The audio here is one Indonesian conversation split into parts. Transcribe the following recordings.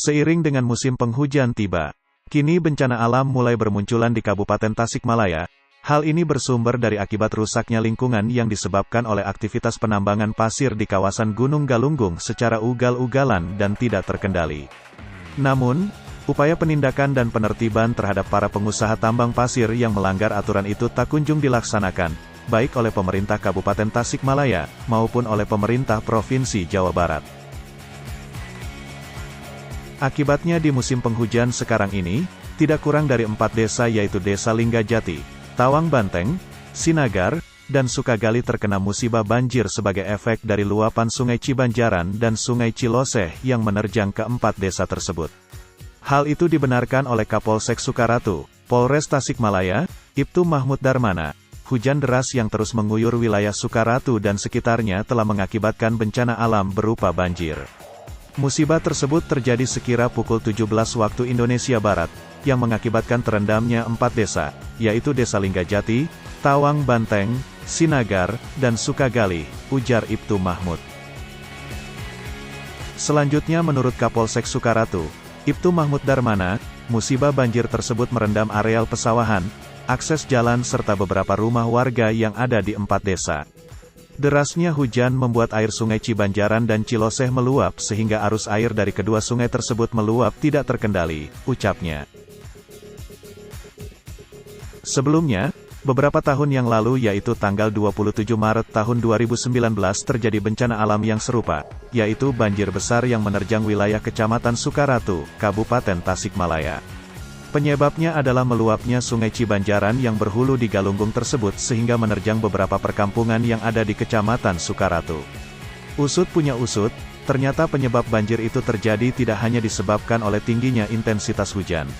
Seiring dengan musim penghujan tiba, kini bencana alam mulai bermunculan di Kabupaten Tasikmalaya. Hal ini bersumber dari akibat rusaknya lingkungan yang disebabkan oleh aktivitas penambangan pasir di kawasan Gunung Galunggung secara ugal-ugalan dan tidak terkendali. Namun, upaya penindakan dan penertiban terhadap para pengusaha tambang pasir yang melanggar aturan itu tak kunjung dilaksanakan, baik oleh pemerintah Kabupaten Tasikmalaya, maupun oleh pemerintah Provinsi Jawa Barat. Akibatnya di musim penghujan sekarang ini, tidak kurang dari 4 desa yaitu Desa Linggajati, Tawang Banteng, Sinagar, dan Sukagali terkena musibah banjir sebagai efek dari luapan Sungai Cibanjaran dan Sungai Ciloseh yang menerjang keempat desa tersebut. Hal itu dibenarkan oleh Kapolsek Sukaratu, Polres Tasikmalaya, Ibtu Mahmud Darmana. Hujan deras yang terus mengguyur wilayah Sukaratu dan sekitarnya telah mengakibatkan bencana alam berupa banjir. Musibah tersebut terjadi sekira pukul 17 waktu Indonesia Barat, yang mengakibatkan terendamnya 4 desa, yaitu Desa Linggajati, Tawang Banteng, Sinagar, dan Sukagali, ujar Ibtu Mahmud. Selanjutnya menurut Kapolsek Sukaratu, Ibtu Mahmud Darmana, musibah banjir tersebut merendam areal pesawahan, akses jalan serta beberapa rumah warga yang ada di 4 desa. Derasnya hujan membuat air Sungai Cibanjaran dan Ciloseh meluap sehingga arus air dari kedua sungai tersebut meluap tidak terkendali, ucapnya. Sebelumnya, beberapa tahun yang lalu yaitu tanggal 27 Maret tahun 2019 terjadi bencana alam yang serupa, yaitu banjir besar yang menerjang wilayah Kecamatan Sukaratu, Kabupaten Tasikmalaya. Penyebabnya adalah meluapnya Sungai Cibanjaran yang berhulu di Galunggung tersebut sehingga menerjang beberapa perkampungan yang ada di Kecamatan Sukaratu. Usut punya usut, ternyata penyebab banjir itu terjadi tidak hanya disebabkan oleh tingginya intensitas hujan.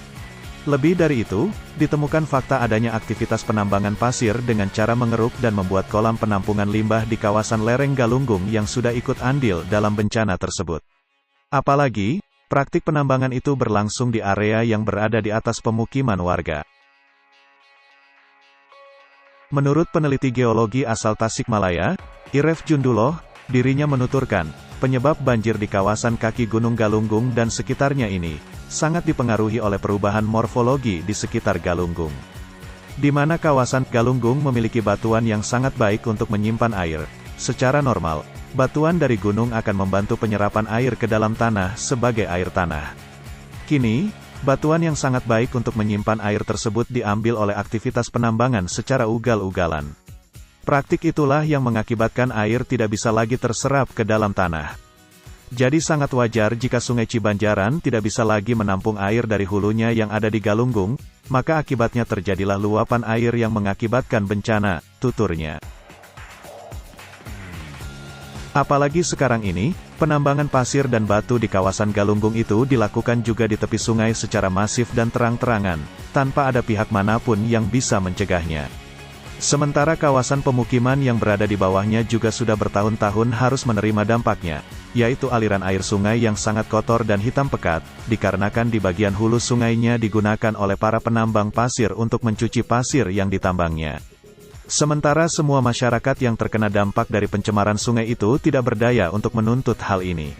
Lebih dari itu, ditemukan fakta adanya aktivitas penambangan pasir dengan cara mengeruk dan membuat kolam penampungan limbah di kawasan lereng Galunggung yang sudah ikut andil dalam bencana tersebut. Apalagi, praktik penambangan itu berlangsung di area yang berada di atas pemukiman warga. Menurut peneliti geologi asal Tasikmalaya, Iref Junduloh, dirinya menuturkan, penyebab banjir di kawasan kaki Gunung Galunggung dan sekitarnya ini, sangat dipengaruhi oleh perubahan morfologi di sekitar Galunggung. Di mana kawasan Galunggung memiliki batuan yang sangat baik untuk menyimpan air. Secara normal, batuan dari gunung akan membantu penyerapan air ke dalam tanah sebagai air tanah. Kini, batuan yang sangat baik untuk menyimpan air tersebut diambil oleh aktivitas penambangan secara ugal-ugalan. Praktik itulah yang mengakibatkan air tidak bisa lagi terserap ke dalam tanah. Jadi sangat wajar jika Sungai Cibanjaran tidak bisa lagi menampung air dari hulunya yang ada di Galunggung, maka akibatnya terjadilah luapan air yang mengakibatkan bencana, tuturnya. Apalagi sekarang ini, penambangan pasir dan batu di kawasan Galunggung itu dilakukan juga di tepi sungai secara masif dan terang-terangan, tanpa ada pihak manapun yang bisa mencegahnya. Sementara kawasan pemukiman yang berada di bawahnya juga sudah bertahun-tahun harus menerima dampaknya, yaitu aliran air sungai yang sangat kotor dan hitam pekat, dikarenakan di bagian hulu sungainya digunakan oleh para penambang pasir untuk mencuci pasir yang ditambangnya. Sementara semua masyarakat yang terkena dampak dari pencemaran sungai itu tidak berdaya untuk menuntut hal ini.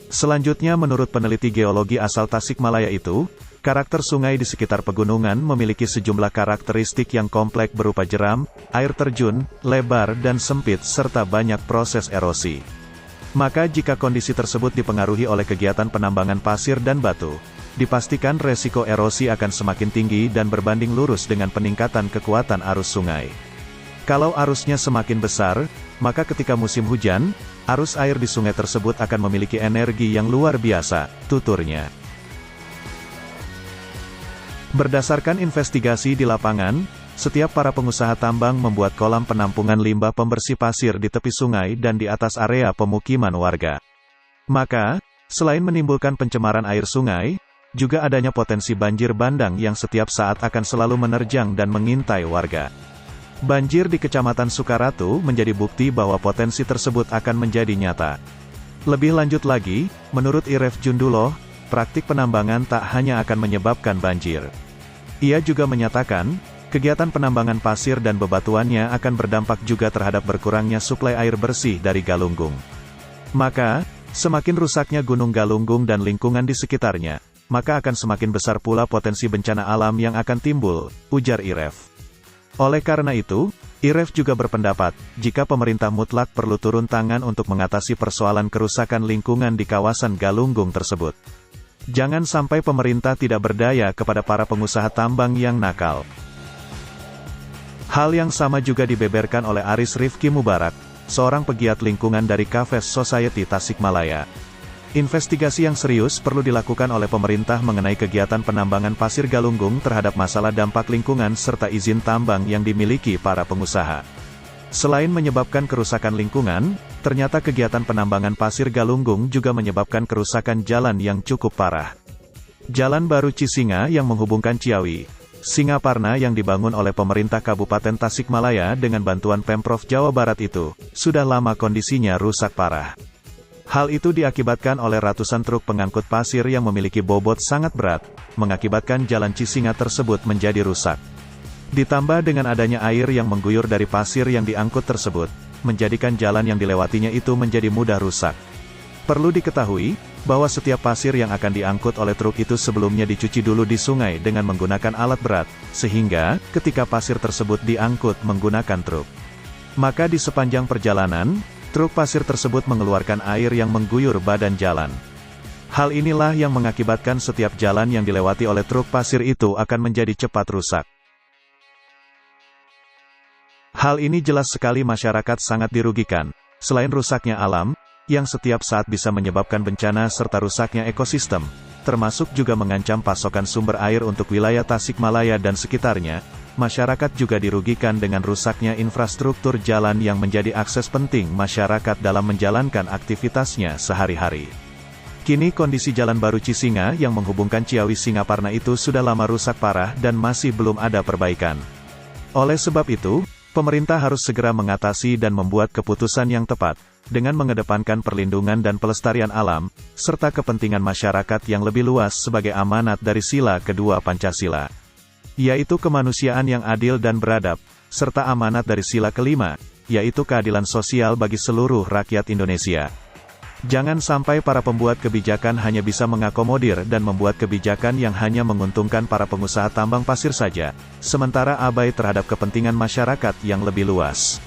Selanjutnya menurut peneliti geologi asal Tasikmalaya itu, karakter sungai di sekitar pegunungan memiliki sejumlah karakteristik yang kompleks berupa jeram, air terjun, lebar dan sempit serta banyak proses erosi. Maka jika kondisi tersebut dipengaruhi oleh kegiatan penambangan pasir dan batu, dipastikan resiko erosi akan semakin tinggi dan berbanding lurus dengan peningkatan kekuatan arus sungai. Kalau arusnya semakin besar, maka ketika musim hujan, arus air di sungai tersebut akan memiliki energi yang luar biasa, tuturnya. Berdasarkan investigasi di lapangan, setiap para pengusaha tambang membuat kolam penampungan limbah pembersih pasir di tepi sungai dan di atas area pemukiman warga. Maka, selain menimbulkan pencemaran air sungai, juga adanya potensi banjir bandang yang setiap saat akan selalu menerjang dan mengintai warga. Banjir di Kecamatan Sukaratu menjadi bukti bahwa potensi tersebut akan menjadi nyata. Lebih lanjut lagi, menurut Iref Junduloh, praktik penambangan tak hanya akan menyebabkan banjir. Ia juga menyatakan, kegiatan penambangan pasir dan bebatuannya akan berdampak juga terhadap berkurangnya suplai air bersih dari Galunggung. Maka, Semakin rusaknya Gunung Galunggung dan lingkungan di sekitarnya, maka akan semakin besar pula potensi bencana alam yang akan timbul, ujar IREF. Oleh karena itu, IREF juga berpendapat, jika pemerintah mutlak perlu turun tangan untuk mengatasi persoalan kerusakan lingkungan di kawasan Galunggung tersebut. Jangan sampai pemerintah tidak berdaya kepada para pengusaha tambang yang nakal. Hal yang sama juga dibeberkan oleh Aris Rifki Mubarak, seorang pegiat lingkungan dari Kafes Society Tasikmalaya. Investigasi yang serius perlu dilakukan oleh pemerintah mengenai kegiatan penambangan pasir Galunggung terhadap masalah dampak lingkungan serta izin tambang yang dimiliki para pengusaha. Selain menyebabkan kerusakan lingkungan, ternyata kegiatan penambangan pasir Galunggung juga menyebabkan kerusakan jalan yang cukup parah. Jalan baru Cisinga yang menghubungkan Ciawi, Singaparna yang dibangun oleh pemerintah Kabupaten Tasikmalaya dengan bantuan Pemprov Jawa Barat itu, sudah lama kondisinya rusak parah. Hal itu diakibatkan oleh ratusan truk pengangkut pasir yang memiliki bobot sangat berat, mengakibatkan jalan Cisinga tersebut menjadi rusak. Ditambah dengan adanya air yang mengguyur dari pasir yang diangkut tersebut, menjadikan jalan yang dilewatinya itu menjadi mudah rusak. Perlu diketahui, bahwa setiap pasir yang akan diangkut oleh truk itu sebelumnya dicuci dulu di sungai dengan menggunakan alat berat, sehingga, ketika pasir tersebut diangkut menggunakan truk, maka di sepanjang perjalanan, truk pasir tersebut mengeluarkan air yang mengguyur badan jalan. Hal inilah yang mengakibatkan setiap jalan yang dilewati oleh truk pasir itu akan menjadi cepat rusak. Hal ini jelas sekali masyarakat sangat dirugikan. Selain rusaknya alam, yang setiap saat bisa menyebabkan bencana serta rusaknya ekosistem, termasuk juga mengancam pasokan sumber air untuk wilayah Tasikmalaya dan sekitarnya, masyarakat juga dirugikan dengan rusaknya infrastruktur jalan yang menjadi akses penting masyarakat dalam menjalankan aktivitasnya sehari-hari. Kini kondisi jalan baru Cisinga yang menghubungkan Ciawi Singaparna itu sudah lama rusak parah dan masih belum ada perbaikan. Oleh sebab itu, pemerintah harus segera mengatasi dan membuat keputusan yang tepat, dengan mengedepankan perlindungan dan pelestarian alam, serta kepentingan masyarakat yang lebih luas sebagai amanat dari sila kedua Pancasila, yaitu kemanusiaan yang adil dan beradab, serta amanat dari sila kelima, yaitu keadilan sosial bagi seluruh rakyat Indonesia. Jangan sampai para pembuat kebijakan hanya bisa mengakomodir dan membuat kebijakan yang hanya menguntungkan para pengusaha tambang pasir saja, sementara abai terhadap kepentingan masyarakat yang lebih luas.